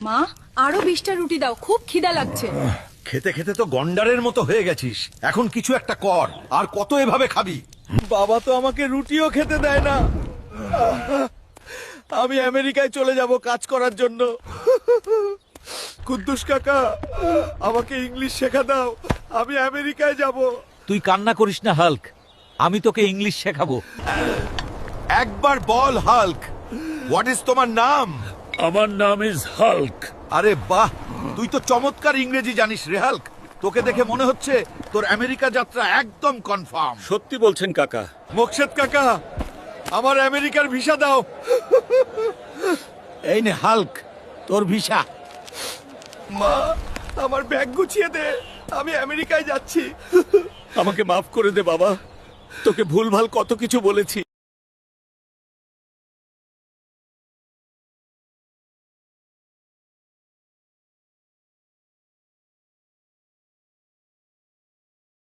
মা, আরো 20টা রুটি দাও, খুব খিদা লাগছে। খেতে খেতে তো গন্ডারের মতো হয়ে গেছিস, এখন কিছু একটা কর। আর কত এভাবে খাবি? বাবা তো আমাকে রুটিও খেতে দেয় না। আমি আমেরিকায় চলে যাব কাজ করার জন্য। কুদ্দুস কাকা, আমাকে ইংলিশ শেখা দাও, আমি আমেরিকায় যাব। তুই কান্না করিস না হাল্ক, আমি তোকে ইংলিশ শেখাবো। একবার বল হাল্ক, হোয়াট ইজ তোমার নাম? আমার নাম ইজ হাল্ক। আরে বাহ, তুই তো চমৎকার ইংরেজি জানিস রে হাল্ক। তোকে দেখে মনে হচ্ছে তোর আমেরিকা যাত্রা একদম কনফার্ম। সত্যি বলছেন কাকা? মোকশেদ কাকা, আমার আমেরিকার ভিসা দাও। এই নে হাল্ক, তোর ভিসা। মা, আমার ব্যাগ গুছিয়ে দে, আমি আমেরিকায় যাচ্ছি। আমাকে মাফ করে দে বাবা, তোকে ভুলভাল কত কিছু বলেছি।